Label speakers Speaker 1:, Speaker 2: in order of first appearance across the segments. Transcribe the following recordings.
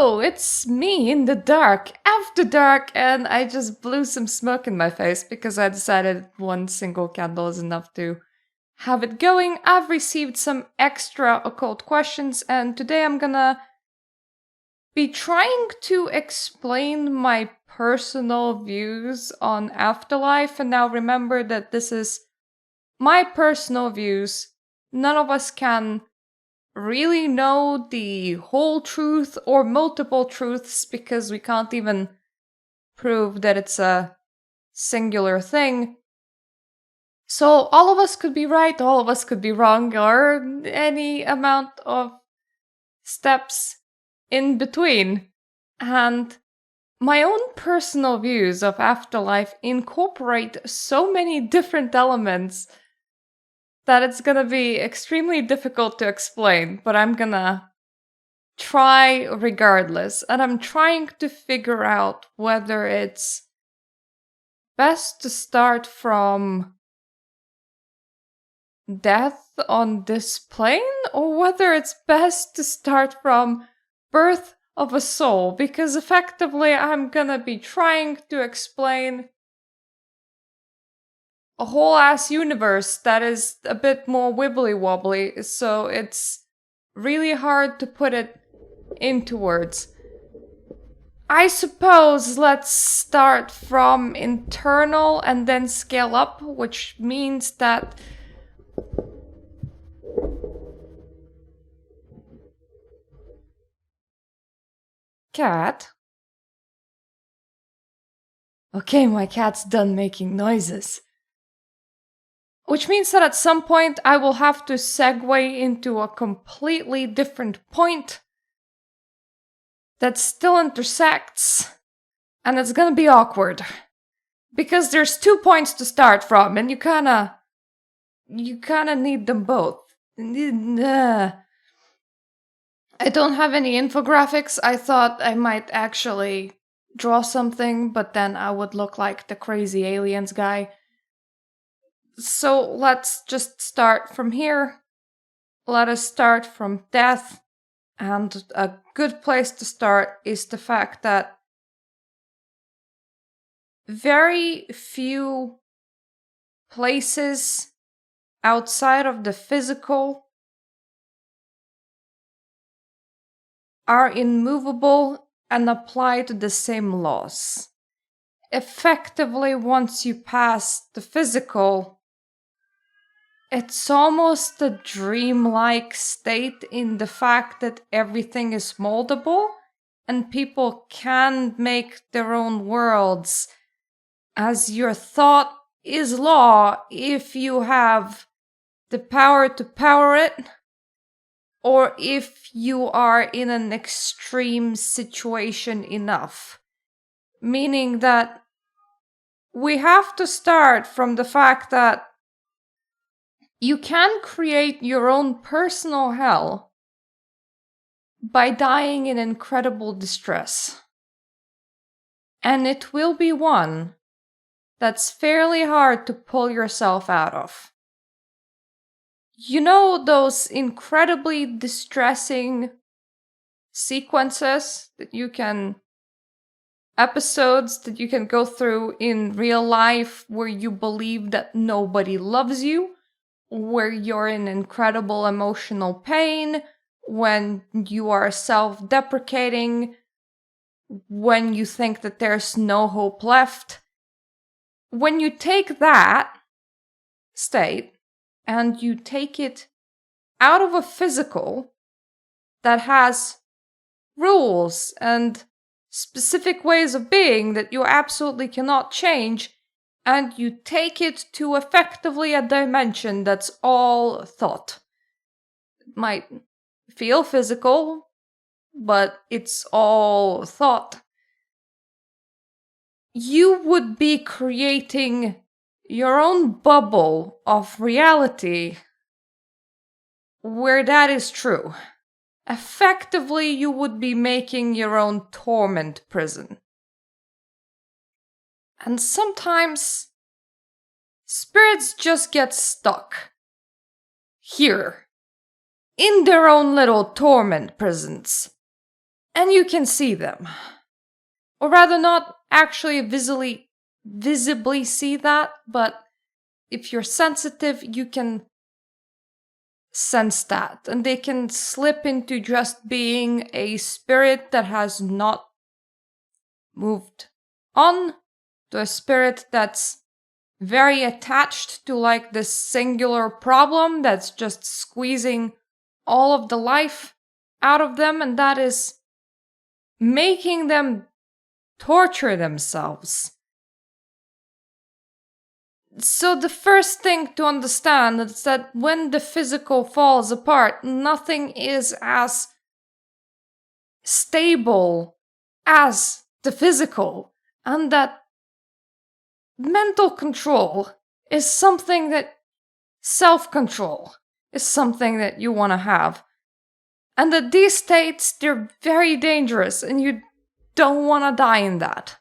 Speaker 1: Hello, it's me in the dark, after dark, and I just blew some smoke in my face because I decided one single candle is enough to have it going. I've received some extra occult questions, and today I'm gonna be trying to explain my personal views on afterlife. And now remember that this is my personal views. None of us can really know the whole truth or multiple truths because we can't even prove that it's a singular thing. So all of us could be right, all of us could be wrong, or any amount of steps in between. And my own personal views of afterlife incorporate so many different elements that it's gonna be extremely difficult to explain, but I'm gonna try regardless. And I'm trying to figure out whether it's best to start from death on this plane or whether it's best to start from birth of a soul, because effectively I'm gonna be trying to explain a whole ass universe that is a bit more wibbly wobbly, so it's really hard to put it into words. I suppose let's start from internal and then scale up, which means that cat. Okay, my cat's done making noises. Which means that at some point I will have to segue into a completely different point that still intersects, and it's gonna be awkward. Because there's 2 points to start from, and you kinda need them both. I don't have any infographics. I thought I might actually draw something, but then I would look like the crazy aliens guy. So let's just start from here. Let us start from death. And a good place to start is the fact that very few places outside of the physical are immovable and apply to the same laws. Effectively, once you pass the physical, it's almost a dreamlike state in the fact that everything is moldable and people can make their own worlds, as your thought is law if you have the power to power it, or if you are in an extreme situation enough. Meaning that we have to start from the fact that you can create your own personal hell by dying in incredible distress. And it will be one that's fairly hard to pull yourself out of. You know those incredibly distressing sequences that you can... episodes that you can go through in real life where you believe that nobody loves you, where you're in incredible emotional pain, when you are self-deprecating, when you think that there's no hope left. When you take that state and you take it out of a physical that has rules and specific ways of being that you absolutely cannot change, and you take it to effectively a dimension that's all thought. It might feel physical, but it's all thought. You would be creating your own bubble of reality where that is true. Effectively, you would be making your own torment prison. And sometimes spirits just get stuck here, in their own little torment prisons. and you can see them. Or rather, not actually visibly see that, but if you're sensitive, you can sense that. And they can slip into just being a spirit that has not moved on, to a spirit that's very attached to like this singular problem that's just squeezing all of the life out of them, and that is making them torture themselves. So the first thing to understand is that when the physical falls apart, nothing is as stable as the physical, and that mental control is something that self-control is something that you want to have. And that these states, they're very dangerous, and you don't want to die in that.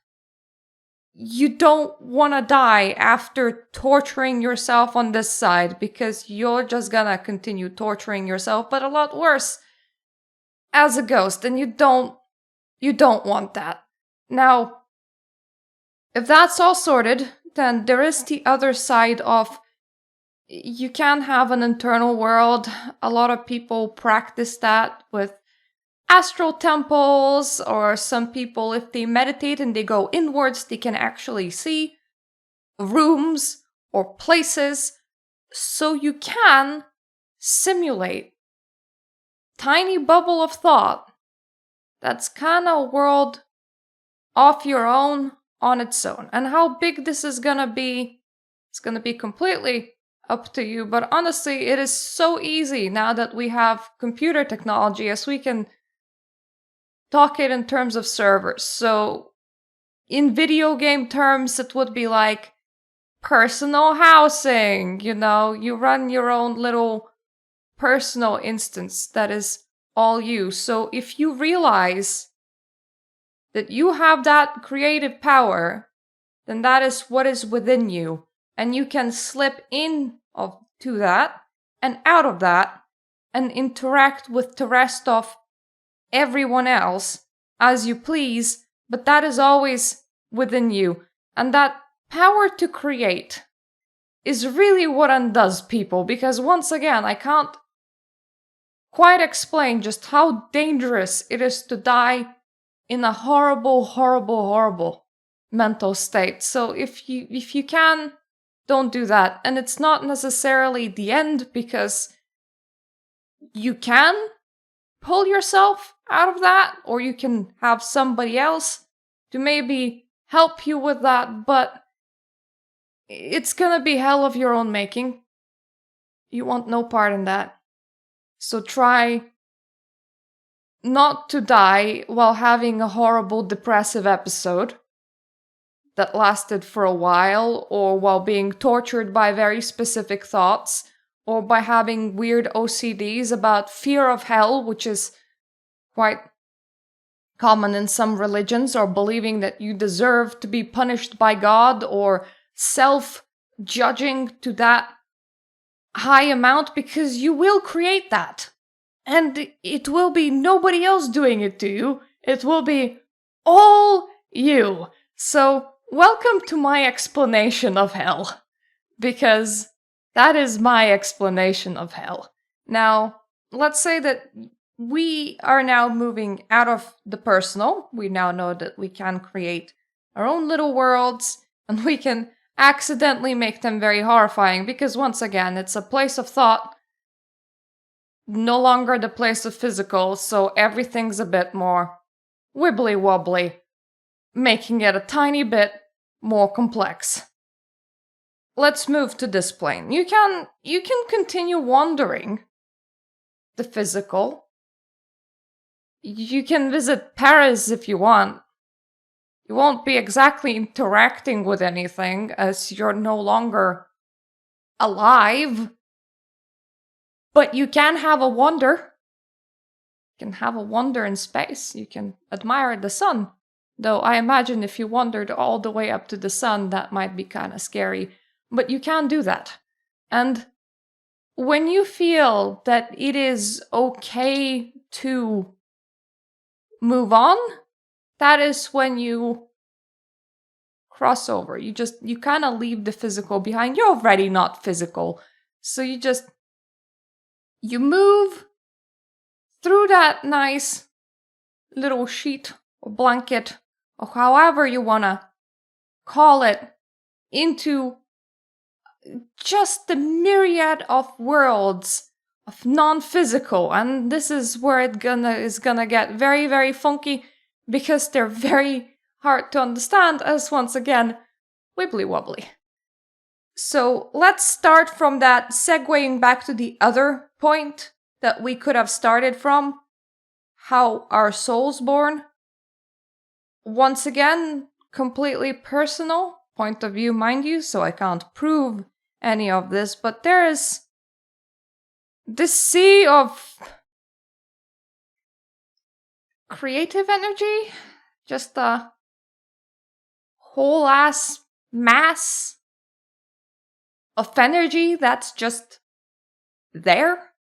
Speaker 1: You don't want to die after torturing yourself on this side, because you're just gonna continue torturing yourself, but a lot worse, as a ghost, and you don't want that. Now, if that's all sorted, then there is the other side of you can have an internal world. A lot of people practice that with astral temples, or some people, if they meditate and they go inwards, they can actually see rooms or places. So you can simulate tiny bubble of thought that's kind of a world of your own on its own. And how big this is gonna be, it's gonna be completely up to you. But honestly, it is so easy now that we have computer technology, as we can talk it in terms of servers. So in video game terms, it would be like personal housing. You run your own little personal instance that is all you. So if you realize that you have that creative power, then that is what is within you. And you can slip to that and out of that and interact with the rest of everyone else as you please, but that is always within you. And that power to create is really what undoes people, because once again, I can't quite explain just how dangerous it is to die in a horrible, horrible, horrible mental state. So if you can, don't do that. And it's not necessarily the end, because you can pull yourself out of that, or you can have somebody else to maybe help you with that, but it's gonna be hell of your own making. You want no part in that. So try not to die while having a horrible depressive episode that lasted for a while, or while being tortured by very specific thoughts, or by having weird OCDs about fear of hell, which is quite common in some religions, or believing that you deserve to be punished by God, or self-judging to that high amount, because you will create that. And it will be nobody else doing it to you. It will be all you. So, welcome to my explanation of hell. Because that is my explanation of hell. Now, let's say that we are now moving out of the personal. We now know that we can create our own little worlds, and we can accidentally make them very horrifying, because once again, it's a place of thought, no longer the place of physical, so everything's a bit more wibbly wobbly, making it a tiny bit more complex. Let's move to this plane. You can continue wandering the physical. You can visit Paris if you want. You won't be exactly interacting with anything, as you're no longer alive. But you can have a wander. You can have a wander in space. You can admire the sun. Though I imagine if you wandered all the way up to the sun, that might be kind of scary. But you can do that. And when you feel that it is okay to move on, that is when you cross over. You kind of leave the physical behind. You're already not physical. So you move through that nice little sheet or blanket or however you want to call it into just the myriad of worlds of non-physical. And this is where is gonna get very, very funky because they're very hard to understand, as once again, wibbly wobbly. So let's start from that, segueing back to the other point that we could have started from. How are souls born? Once again, completely personal point of view, mind you, so I can't prove any of this, but there is this sea of creative energy, just a whole ass mass of energy that's just there.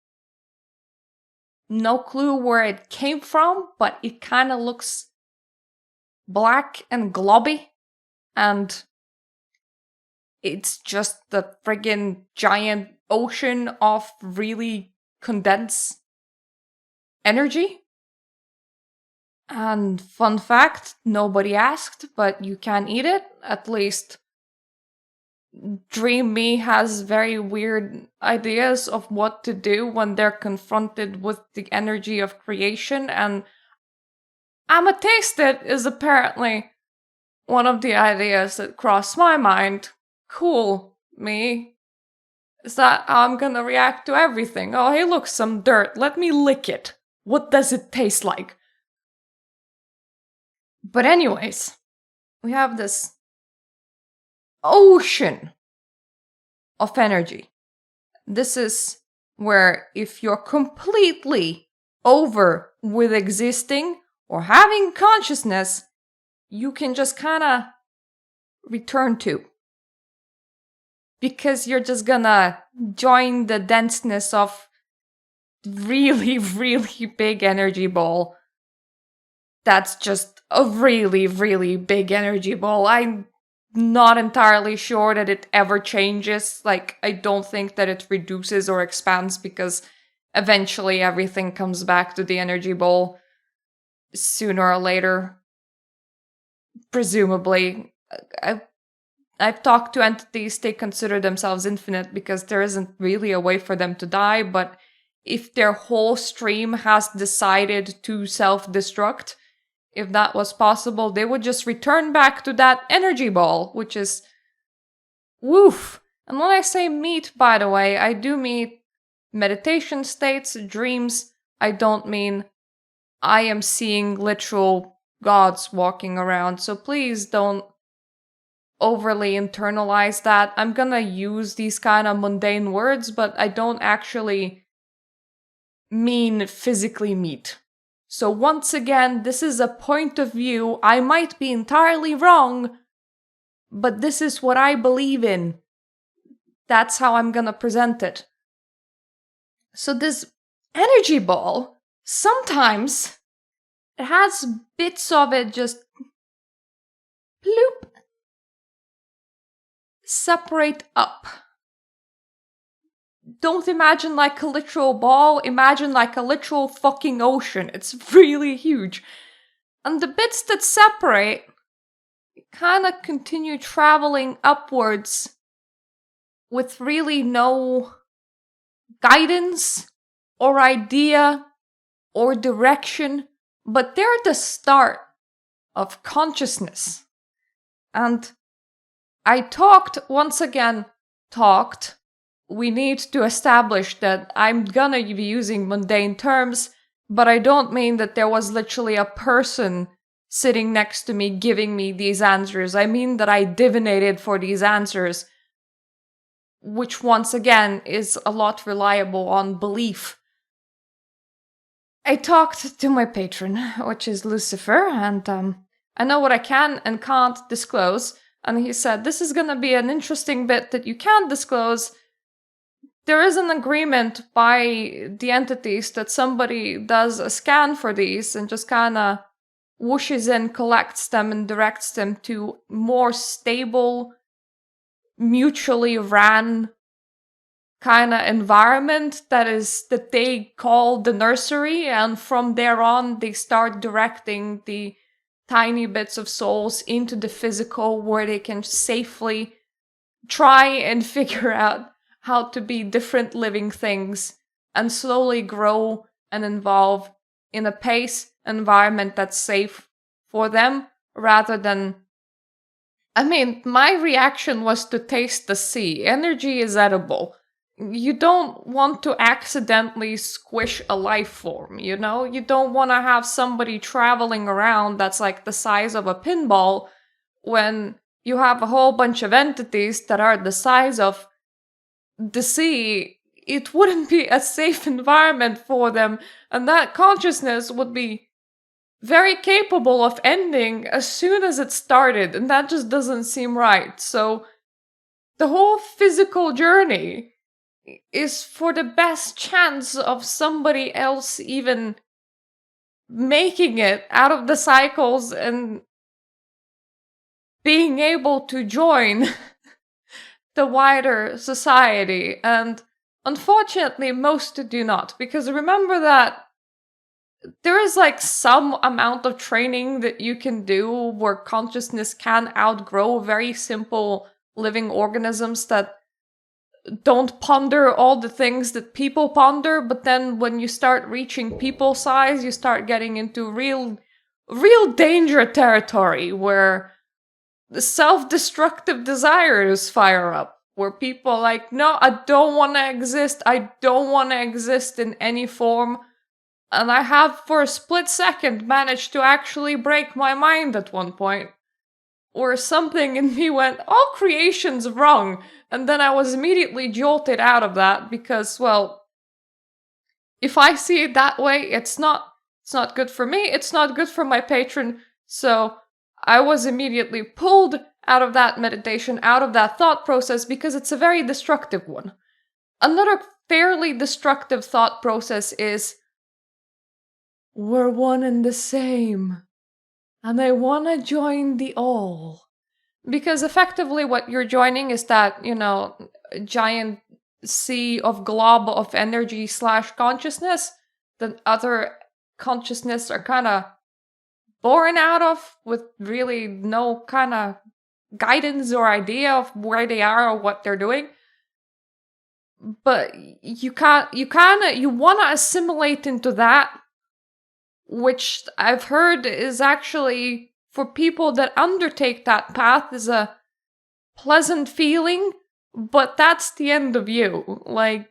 Speaker 1: No clue where it came from, but it kind of looks black and globby, and it's just the friggin' giant ocean of really condensed energy. And fun fact, nobody asked, but you can eat it. At least Dream Me has very weird ideas of what to do when they're confronted with the energy of creation, and I'ma taste it is apparently one of the ideas that crossed my mind. Cool, me. Is that how I'm gonna react to everything? Oh, hey, look, some dirt. Let me lick it. What does it taste like? But anyways, we have this ocean of energy. This is where if you're completely over with existing or having consciousness, you can just kind of return to. Because you're just gonna join the denseness of really, really big energy ball. That's just a really, really big energy ball. I'm not entirely sure that it ever changes. Like, I don't think that it reduces or expands because eventually everything comes back to the energy ball sooner or later. Presumably. I've talked to entities, they consider themselves infinite because there isn't really a way for them to die, but if their whole stream has decided to self-destruct, if that was possible, they would just return back to that energy ball, which is woof. And when I say meet, by the way, I do mean meditation states, dreams. I don't mean I am seeing literal gods walking around, so please don't overly internalize that. I'm gonna use these kind of mundane words, but I don't actually mean physically meet. So once again, this is a point of view. I might be entirely wrong, but this is what I believe in. That's how I'm gonna present it. So this energy ball, sometimes it has bits of it just bloop, separate up. Don't imagine like a literal ball, imagine like a literal fucking ocean. It's really huge. And the bits that separate kind of continue traveling upwards with really no guidance or idea or direction, but they're the start of consciousness. And I talked, we need to establish that I'm gonna be using mundane terms, but I don't mean that there was literally a person sitting next to me giving me these answers. I mean that I divinated for these answers, which once again is a lot reliable on belief. I talked to my patron, which is Lucifer, and I know what I can and can't disclose, and he said, this is gonna be an interesting bit that you can't disclose. There is an agreement by the entities that somebody does a scan for these and just kinda whooshes in, collects them, and directs them to more stable, mutually ran kind of environment that they call the nursery, and from there on they start directing the tiny bits of souls into the physical where they can safely try and figure out how to be different living things and slowly grow and evolve in a pace environment that's safe for them rather than. I mean, my reaction was to taste the sea. Energy is edible. You don't want to accidentally squish a life form, you know? You don't want to have somebody traveling around that's like the size of a pinball when you have a whole bunch of entities that are the size of the sea. It wouldn't be a safe environment for them, and that consciousness would be very capable of ending as soon as it started, and that just doesn't seem right. So the whole physical journey is for the best chance of somebody else even making it out of the cycles and being able to join the wider society. And unfortunately, most do not, because remember that there is like some amount of training that you can do where consciousness can outgrow very simple living organisms that don't ponder all the things that people ponder. But then when you start reaching people size, you start getting into real danger territory where the self-destructive desires fire up, where people are like, no, I don't want to exist. I don't want to exist in any form. And I have, for a split second, managed to actually break my mind at one point. Or something in me went, all creation's wrong. And then I was immediately jolted out of that because, well, if I see it that way, it's not good for me, it's not good for my patron. So I was immediately pulled out of that meditation, out of that thought process, because it's a very destructive one. Another fairly destructive thought process is, we're one and the same, and I want to join the all. Because effectively what you're joining is that, giant sea of glob of energy / consciousness that other consciousness are kind of born out of, with really no kind of guidance or idea of where they are or what they're doing. But you want to assimilate into that, which I've heard is actually, for people that undertake that path, is a pleasant feeling, but that's the end of you. Like,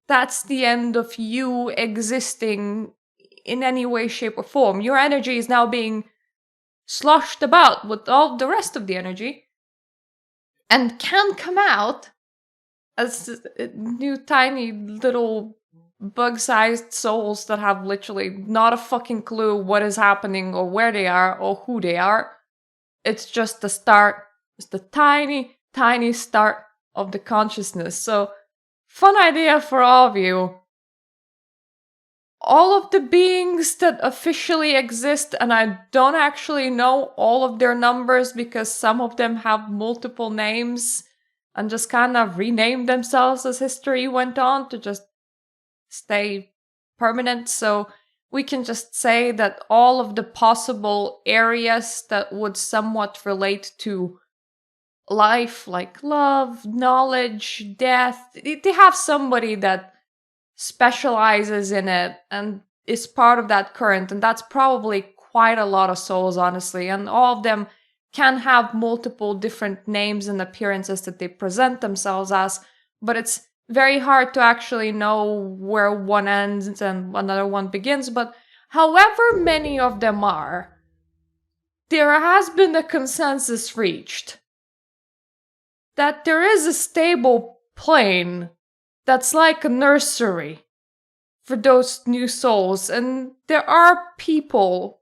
Speaker 1: that's the end of you existing in any way, shape, or form. Your energy is now being sloshed about with all the rest of the energy and can come out as new tiny little bug-sized souls that have literally not a fucking clue what is happening or where they are or who they are. It's just the start. It's the tiny, tiny start of the consciousness. So, fun idea for all of you. All of the beings that officially exist, and I don't actually know all of their numbers because some of them have multiple names and just kind of renamed themselves as history went on to just stay permanent. So we can just say that all of the possible areas that would somewhat relate to life, like love, knowledge, death, they have somebody that specializes in it and is part of that current. And that's probably quite a lot of souls, honestly. And all of them can have multiple different names and appearances that they present themselves as, but it's very hard to actually know where one ends and another one begins. But however many of them are, there has been a consensus reached that there is a stable plane that's like a nursery for those new souls. And there are people,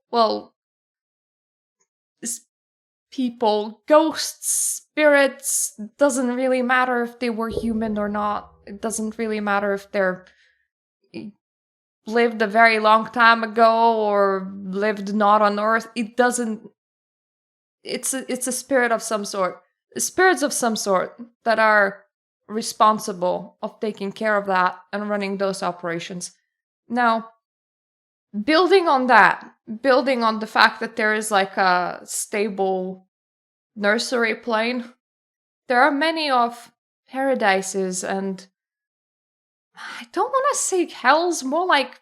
Speaker 1: ghosts, spirits, doesn't really matter if they were human or not. It doesn't really matter if they're lived a very long time ago or lived not on Earth. It doesn't. It's a spirit of some sort. Spirits of some sort that are responsible of taking care of that and running those operations. Now, building on that, building on the fact that there is like a stable nursery plane, there are many of paradises and I don't want to say hells, more like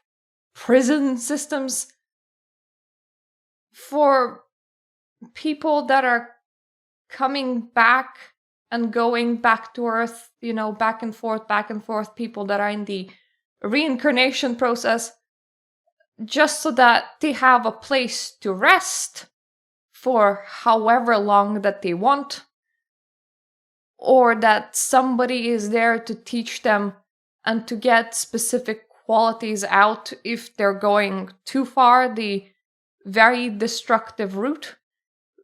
Speaker 1: prison systems for people that are coming back and going back to Earth, back and forth, people that are in the reincarnation process, just so that they have a place to rest for however long that they want, or that somebody is there to teach them and to get specific qualities out if they're going too far, the very destructive route.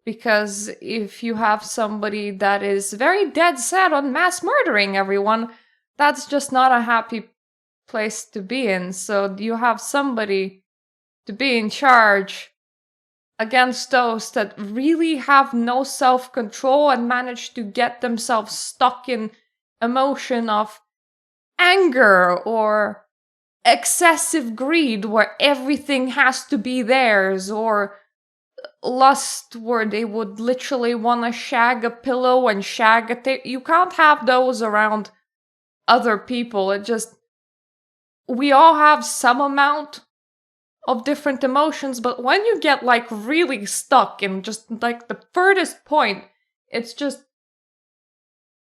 Speaker 1: Because if you have somebody that is very dead set on mass murdering everyone, that's just not a happy place to be in. So you have somebody to be in charge against those that really have no self-control and manage to get themselves stuck in emotion of anger or excessive greed where everything has to be theirs, or lust where they would literally want to shag a pillow and shag a you can't have those around other people. We all have some amount of different emotions, but when you get like really stuck in just like the furthest point, it's just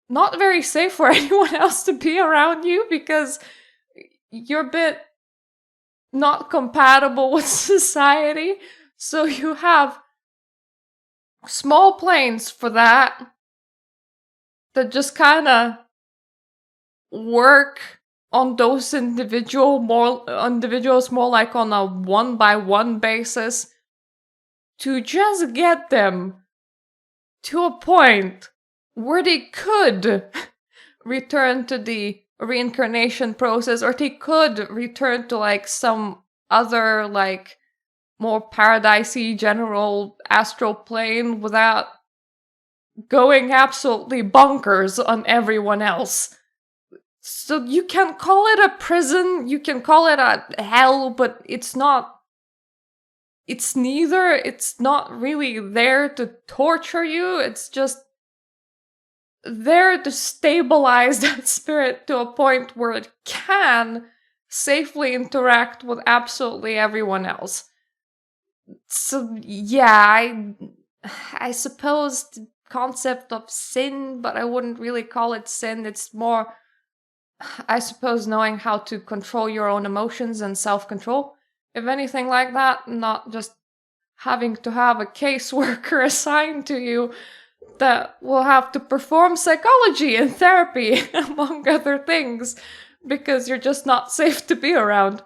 Speaker 1: not very safe for anyone else to be around you because you're a bit not compatible with society. So you have small planes for that just kind of work on those individuals more like on a one-by-one basis to just get them to a point where they could return to the reincarnation process, or they could return to like some other like more paradisey general astral plane without going absolutely bonkers on everyone else. So you can call it a prison, you can call it a hell, but it's not. It's neither. It's not really there to torture you, it's just there to stabilize that spirit to a point where it can safely interact with absolutely everyone else. So yeah, I suppose the concept of sin, but I wouldn't really call it sin. It's more, I suppose, knowing how to control your own emotions and self-control. If anything like that, not just having to have a caseworker assigned to you that will have to perform psychology and therapy, among other things, because you're just not safe to be around.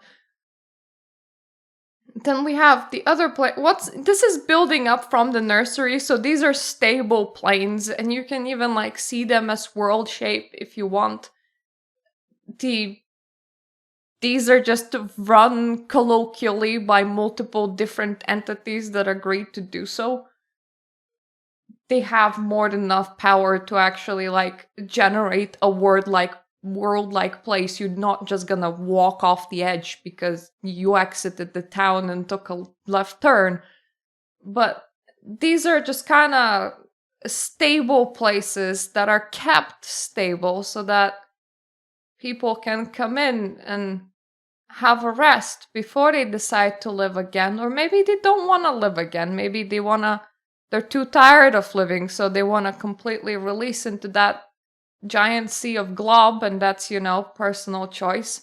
Speaker 1: Then we have the other plane. This is building up from the nursery, so these are stable planes, and you can even like see them as world shape if you want. These are just run colloquially by multiple different entities that agreed to do so. They have more than enough power to actually like generate a world-like place. You're not just gonna walk off the edge because you exited the town and took a left turn. But these are just kind of stable places that are kept stable so that people can come in and have a rest before they decide to live again. Or maybe they don't want to live again. Maybe they're too tired of living, so they want to completely release into that giant sea of glob, and that's, personal choice.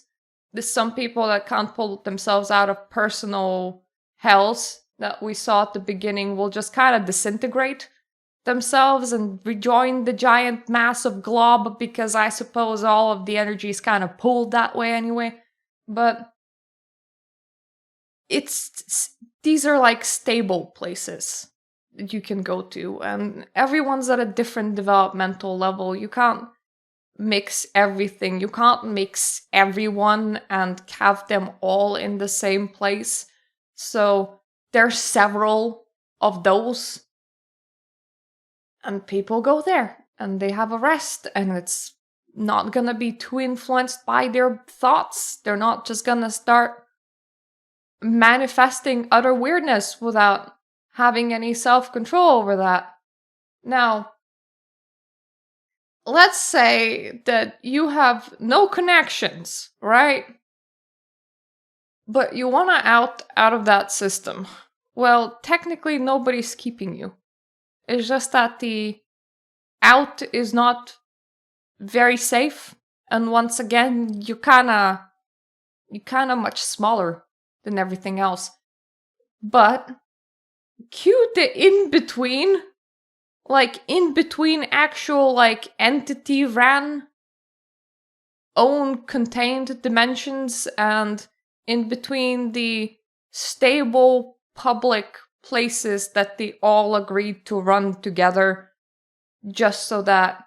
Speaker 1: There's some people that can't pull themselves out of personal hells that we saw at the beginning will just kind of disintegrate themselves and rejoin the giant mass of glob, because I suppose all of the energy is kind of pulled that way anyway. But these are like stable places that you can go to, and everyone's at a different developmental level. You can't mix everything. You can't mix everyone and have them all in the same place. So there's several of those, and people go there and they have a rest, and it's not gonna be too influenced by their thoughts. They're not just gonna start manifesting utter weirdness without having any self-control over that. Now, let's say that you have no connections, right? But you want to out of that system. Well, technically nobody's keeping you. It's just that the out is not very safe, and once again, you kinda much smaller than everything else. But cue the in-between, like in-between actual like entity ran own contained dimensions and in between the stable public places that they all agreed to run together just so that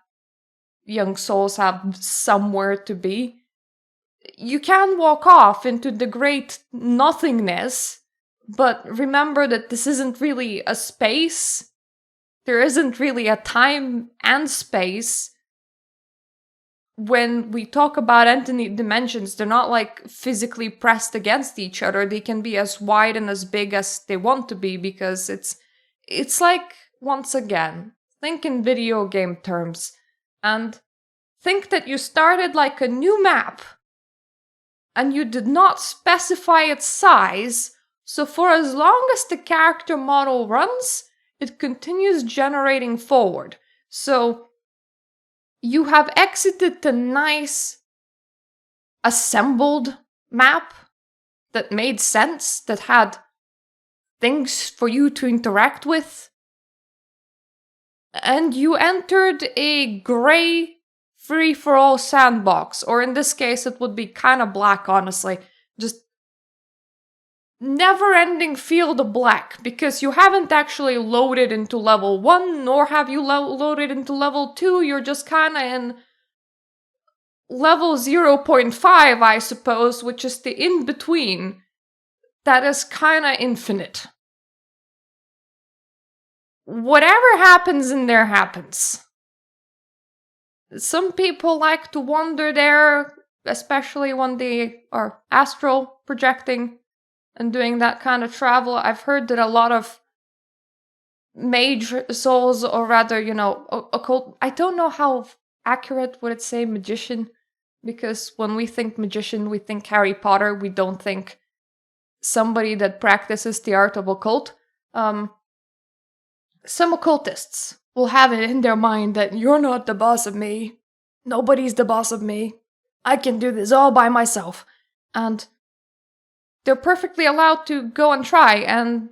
Speaker 1: young souls have somewhere to be. You can walk off into the great nothingness, but remember that this isn't really a space. There isn't really a time and space. When we talk about entity dimensions, they're not like physically pressed against each other. They can be as wide and as big as they want to be, because it's like, once again, think in video game terms and think that you started like a new map and you did not specify its size, so for as long as the character model runs, it continues generating forward. So you have exited the nice assembled map that made sense, that had things for you to interact with, and you entered a gray free-for-all sandbox, or in this case it would be kind of black, honestly. Just never-ending field of black, because you haven't actually loaded into level 1, nor have you loaded into level 2, you're just kinda in level 0.5, I suppose, which is the in-between. That is kinda infinite. Whatever happens in there happens. Some people like to wander there, especially when they are astral projecting and doing that kind of travel. I've heard that a lot of mage souls, or rather, occult, I don't know how accurate would it say magician, because when we think magician, we think Harry Potter, we don't think somebody that practices the art of occult. Some occultists will have it in their mind that you're not the boss of me. Nobody's the boss of me. I can do this all by myself. And they're perfectly allowed to go and try, and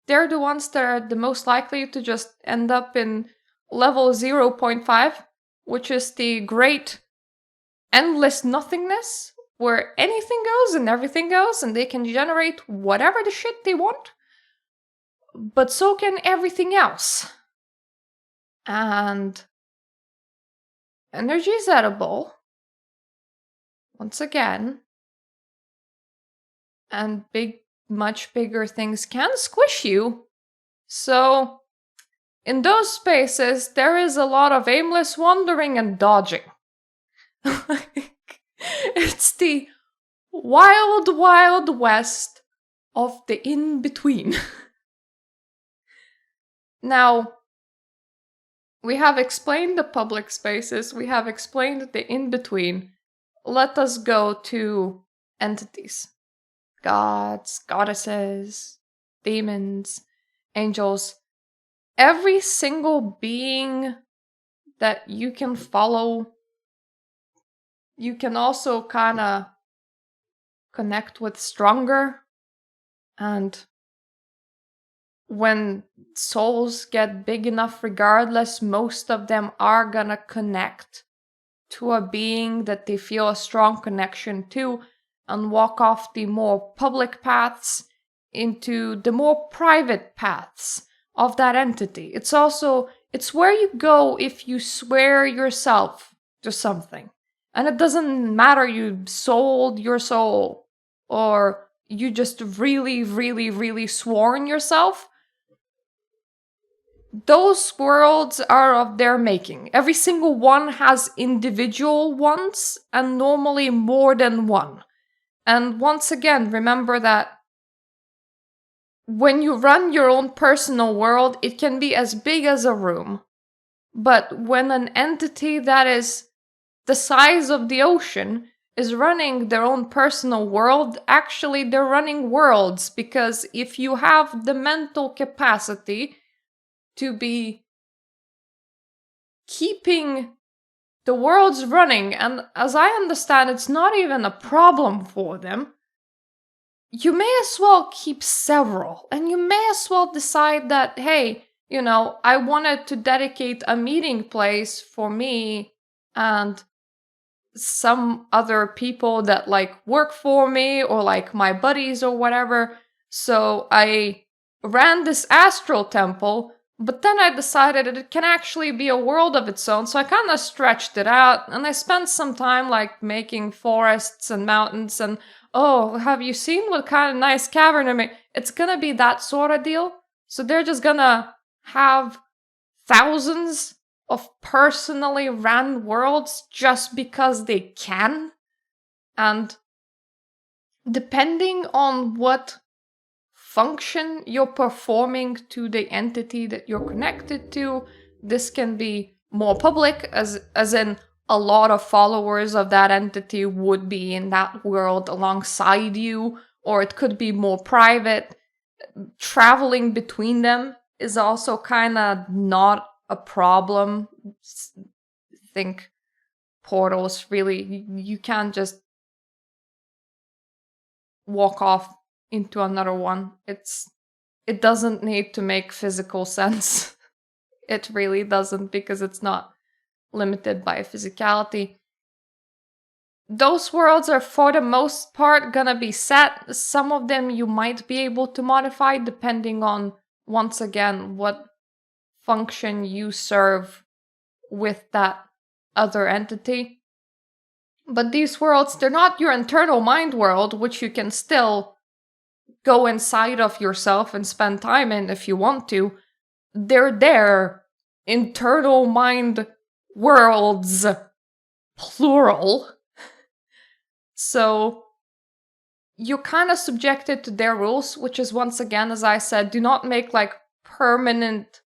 Speaker 1: they're the ones that are the most likely to just end up in level 0.5, which is the great endless nothingness, where anything goes and everything goes, and they can generate whatever the shit they want. But so can everything else. And energy is edible, once again, and much bigger things can squish you. So, in those spaces, there is a lot of aimless wandering and dodging. It's the wild, wild west of the in-between. Now, we have explained the public spaces, we have explained the in-between. Let us go to entities. Gods, goddesses, demons, angels. Every single being that you can follow, you can also kinda connect with stronger. And when souls get big enough, regardless, most of them are gonna connect to a being that they feel a strong connection to, and walk off the more public paths into the more private paths of that entity. It's where you go if you swear yourself to something. And it doesn't matter you sold your soul or you just really, really, really swore on yourself. Those worlds are of their making. Every single one has individual ones and normally more than one. And once again, remember that when you run your own personal world, it can be as big as a room. But when an entity that is the size of the ocean is running their own personal world, actually they're running worlds, because if you have the mental capacity to be keeping the worlds running, and as I understand, it's not even a problem for them, you may as well keep several, and you may as well decide that, hey, I wanted to dedicate a meeting place for me and some other people that work for me or my buddies or whatever. So I ran this astral temple, but then I decided that it can actually be a world of its own. So I kind of stretched it out and I spent some time making forests and mountains and, oh, have you seen what kind of nice cavern I made? It's gonna be that sort of deal. So they're just gonna have thousands of personally ran worlds just because they can. And depending on what function you're performing to the entity that you're connected to, this can be more public, as in a lot of followers of that entity would be in that world alongside you, or it could be more private. Traveling between them is also kind of not a problem. Think portals, really. You can't just walk off into another one. It doesn't need to make physical sense. It really doesn't, because it's not limited by physicality. Those worlds are for the most part gonna be set. Some of them you might be able to modify depending on, once again, what function you serve with that other entity. But these worlds, they're not your internal mind world, which you can still go inside of yourself and spend time in if you want to. They're their internal mind worlds, plural. So you're kind of subjected to their rules, which is, once again, as I said, do not make permanent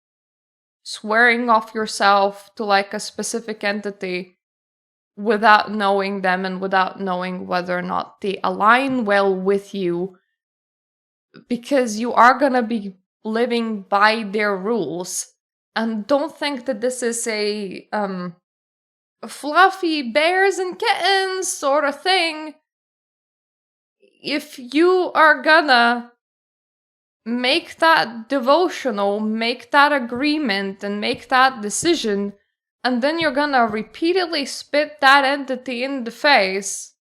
Speaker 1: swearing off yourself to a specific entity without knowing them and without knowing whether or not they align well with you, because you are gonna be living by their rules. And don't think that this is a fluffy bears and kittens sort of thing. If you are gonna make that devotional, make that agreement, and make that decision, and then you're gonna repeatedly spit that entity in the face,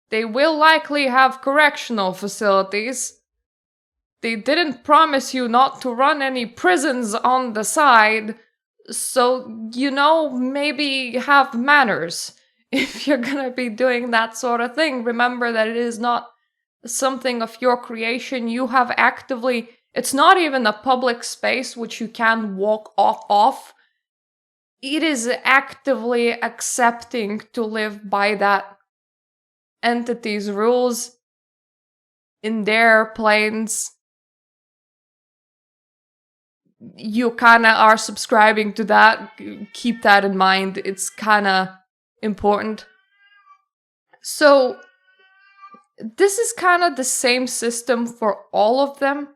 Speaker 1: they will likely have correctional facilities. They didn't promise you not to run any prisons on the side, so, maybe have manners. If you're gonna be doing that sort of thing, remember that it is not something of your creation. You have actively, it's not even a public space which you can walk off. It is actively accepting to live by that entity's rules in their planes. You kind of are subscribing to that. Keep that in mind. It's kind of important. So this is kind of the same system for all of them.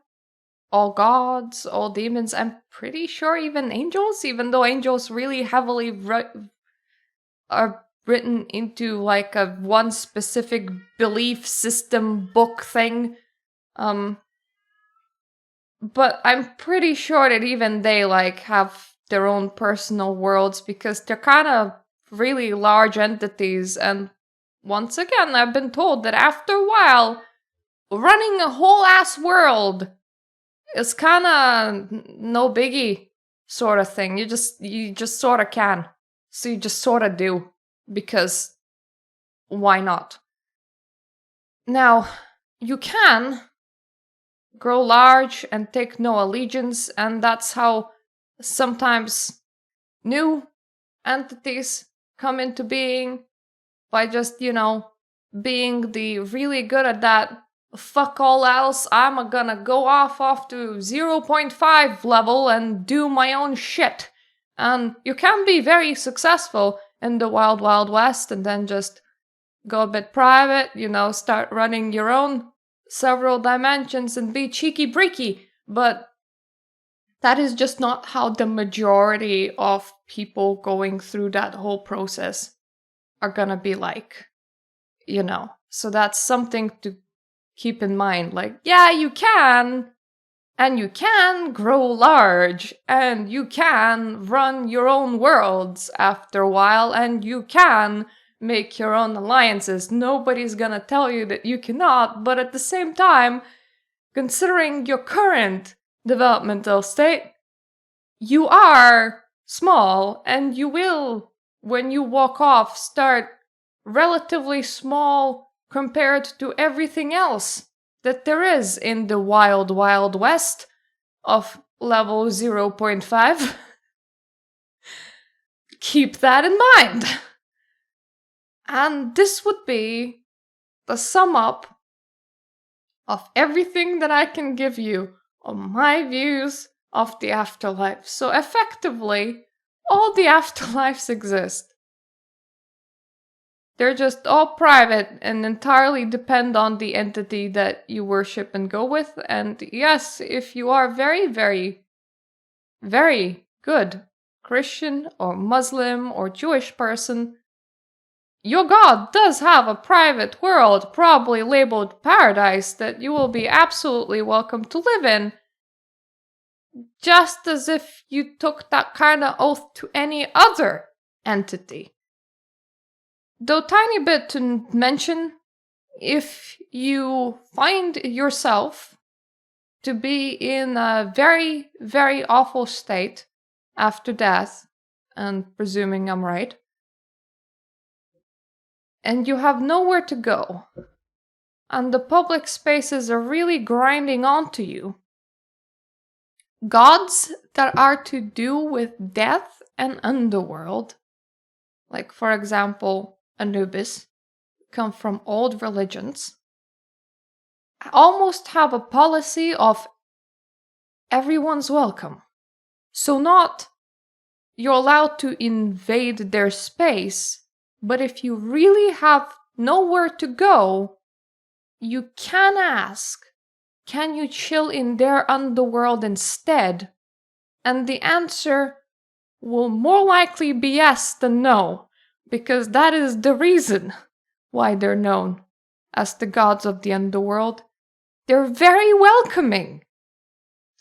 Speaker 1: All gods, all demons. I'm pretty sure even angels, even though angels really heavily are written into a one specific belief system book thing. But I'm pretty sure that even they have their own personal worlds, because they're kind of really large entities. And once again, I've been told that after a while, running a whole ass world is kind of no biggie sort of thing. You just sort of can. So you just sort of do, because why not? Now, you can grow large and take no allegiance, and that's how sometimes new entities come into being, by just, being the really good at that. Fuck all else, I'm gonna go off to 0.5 level and do my own shit. And you can be very successful in the wild, wild west, and then just go a bit private, start running your own several dimensions and be cheeky breaky. But that is just not how the majority of people going through that whole process are gonna be like, So that's something to keep in mind. Like, yeah, you can, and you can grow large, and you can run your own worlds after a while, and you can make your own alliances. Nobody's gonna tell you that you cannot, but at the same time, considering your current developmental state, you are small, and you will, when you walk off, start relatively small compared to everything else that there is in the wild, wild west of level 0.5. Keep that in mind. And this would be the sum up of everything that I can give you on my views of the afterlife. So effectively, all the afterlives exist. They're just all private and entirely depend on the entity that you worship and go with. And yes, if you are very, very, very good Christian or Muslim or Jewish person, your God does have a private world, probably labeled paradise, that you will be absolutely welcome to live in. Just as if you took that kind of oath to any other entity. Though tiny bit to mention, if you find yourself to be in a very, very awful state after death, and presuming I'm right, and you have nowhere to go, and the public spaces are really grinding onto you, gods that are to do with death and underworld, like for example Anubis, come from old religions, almost have a policy of everyone's welcome. So not you're allowed to invade their space, but if you really have nowhere to go, you can ask, can you chill in their underworld instead? And the answer will more likely be yes than no, because that is the reason why they're known as the gods of the underworld. They're very welcoming.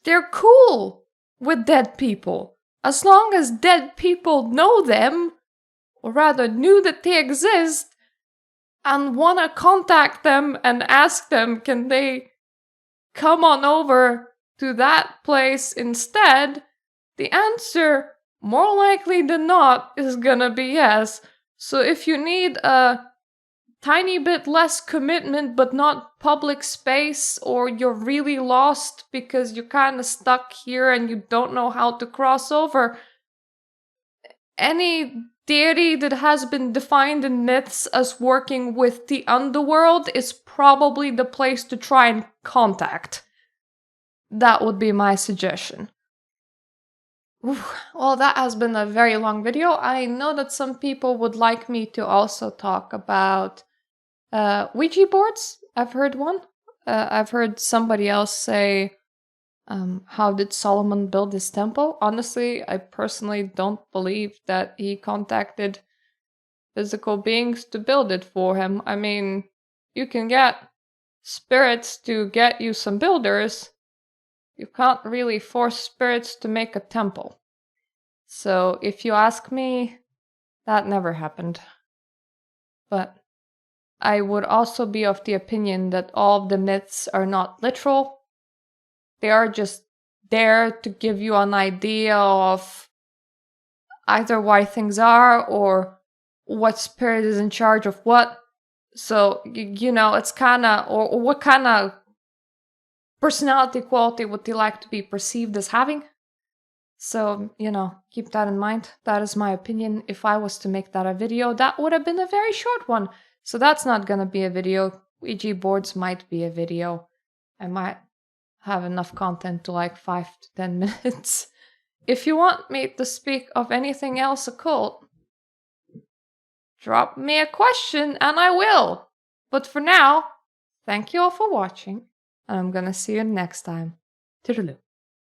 Speaker 1: They're cool with dead people. As long as dead people know them, or rather knew that they exist, and want to contact them and ask them, can they come on over to that place instead, the answer, more likely than not, is gonna be yes. So if you need a tiny bit less commitment but not public space, or you're really lost because you're kind of stuck here and you don't know how to cross over, any deity that has been defined in myths as working with the underworld is probably the place to try and contact. That would be my suggestion. Well, that has been a very long video. I know that some people would like me to also talk about Ouija boards. I've heard one. I've heard somebody else say, how did Solomon build his temple? Honestly, I personally don't believe that he contacted physical beings to build it for him. I mean, you can get spirits to get you some builders. You can't really force spirits to make a temple. So if you ask me, that never happened. But I would also be of the opinion that all of the myths are not literal. They are just there to give you an idea of, either why things are or what spirit is in charge of what. So, it's kind of, or what kind of personality quality would they like to be perceived as having? So, keep that in mind. That is my opinion. If I was to make that a video, that would have been a very short one. So that's not gonna be a video. Ouija boards might be a video. I might have enough content to like 5 to 10 minutes. If you want me to speak of anything else occult, drop me a question and I will. But for now, thank you all for watching, and I'm gonna see you next time. Toodaloo.